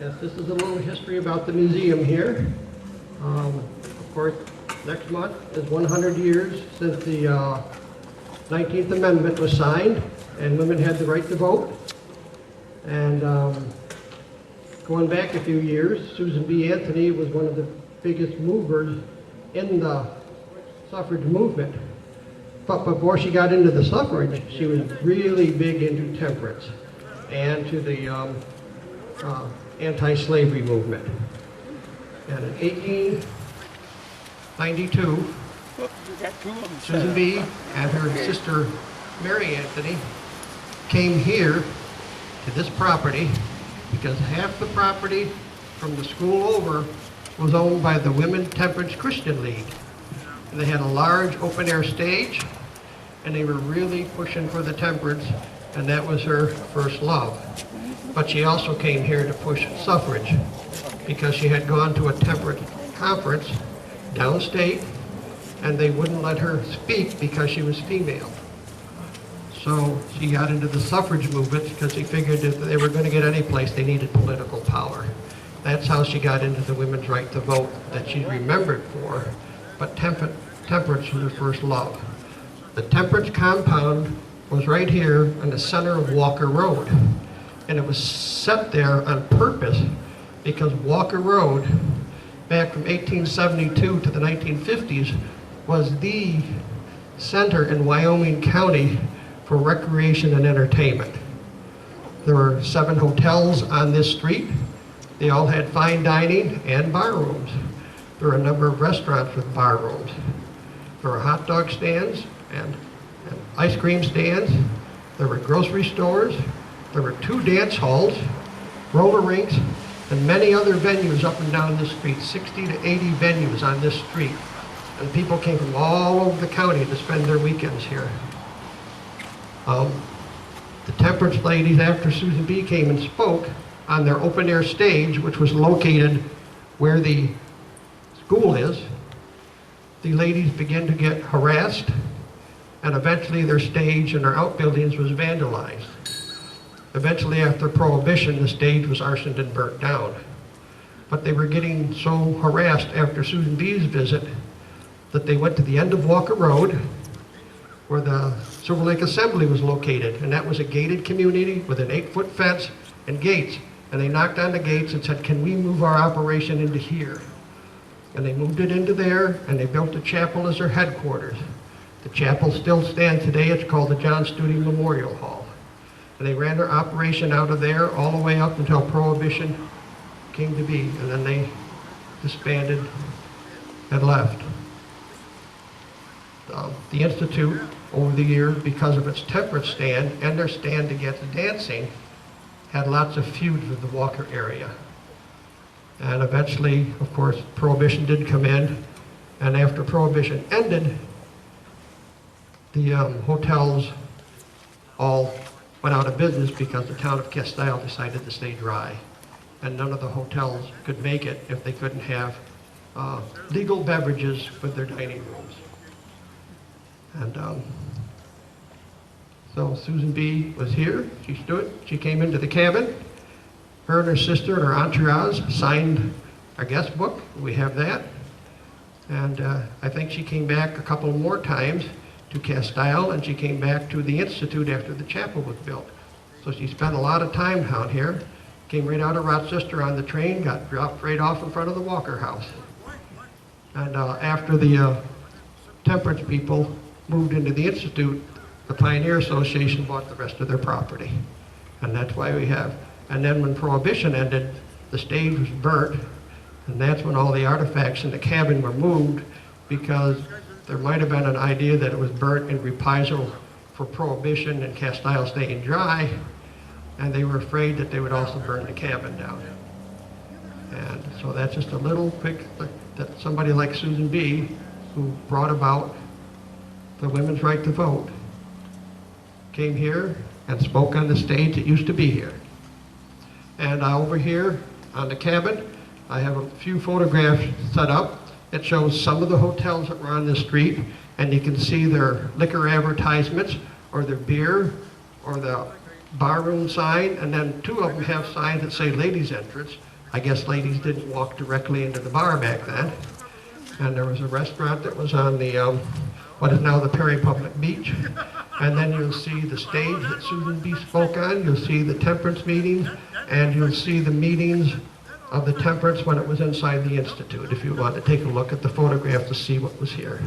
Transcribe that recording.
Yes, this is a little history about the museum here. Of course, next month is 100 years since the 19th Amendment was signed and women had the right to vote. And going back a few years, Susan B. Anthony was one of the biggest movers in the suffrage movement. But before she got into the suffrage, she was really big into temperance and to the anti-slavery movement. And in 1892, Susan B. and her sister Mary Anthony came here to this property because half the property from the school over was owned by the Women Temperance Christian League. And they had a large open-air stage, and they were really pushing for the temperance, and that was her first love. But she also came here to push suffrage because she had gone to a temperance conference downstate, and they wouldn't let her speak because she was female. So she got into the suffrage movement because she figured if they were going to get any place, they needed political power. That's how she got into the women's right to vote that she's remembered for, but temperance was her first love. The temperance compound was right here in the center of Walker Road, and it was set there on purpose because Walker Road, back from 1872 to the 1950s, was the center in Wyoming County for recreation and entertainment. There were 7 hotels on this street. They all had fine dining and bar rooms. There were a number of restaurants with bar rooms. There were hot dog stands and ice cream stands. There were grocery stores. There were 2 dance halls, roller rinks, and many other venues up and down this street, 60 to 80 venues on this street. And people came from all over the county to spend their weekends here. The temperance ladies, after Susan B. came and spoke on their open-air stage, which was located where the school is, the ladies began to get harassed, and eventually their stage and their outbuildings was vandalized. Eventually, after Prohibition, the stage was arsoned and burnt down. But they were getting so harassed after Susan B.'s visit that they went to the end of Walker Road, where the Silver Lake Assembly was located, and that was a gated community with an 8-foot fence and gates. And they knocked on the gates and said, "Can we move our operation into here?" And they moved it into there, and they built the chapel as their headquarters. The chapel still stands today. It's called the John Studi Memorial Hall. And they ran their operation out of there all the way up until Prohibition came to be, and then they disbanded and left. The Institute, over the years, because of its temperance stand and their stand against dancing, had lots of feuds with the Walker area. And eventually, of course, Prohibition did come in, and after Prohibition ended, the hotels all went out of business because the town of Castile decided to stay dry. And none of the hotels could make it if they couldn't have legal beverages with their dining rooms. And so Susan B. was here. She stood. She came into the cabin. Her and her sister and her entourage signed our guest book. We have that. And I think she came back a couple more times to Castile, and she came back to the Institute after the chapel was built. So she spent a lot of time down here. Came right out of Rochester on the train, got dropped right off in front of the Walker House. And after the temperance people moved into the Institute, the Pioneer Association bought the rest of their property. And that's why we have, and then when Prohibition ended, the stage was burnt, and that's when all the artifacts in the cabin were moved, because there might have been an idea that it was burnt in reprisal for Prohibition and Castile staying dry, and they were afraid that they would also burn the cabin down. And so that's just a little quick, that somebody like Susan B., who brought about the women's right to vote, came here and spoke on the stage that used to be here. And over here on the cabin, I have a few photographs set up. It shows some of the hotels that were on this street, and you can see their liquor advertisements, or their beer, or the barroom sign, and then 2 of them have signs that say ladies entrance, I guess ladies didn't walk directly into the bar back then. And there was a restaurant that was on the, what is now the Perry Public Beach. And then you'll see the stage that Susan B. spoke on. You'll see the temperance meetings, and you'll see the meetings of the temperance when it was inside the Institute, if you want to take a look at the photograph to see what was here.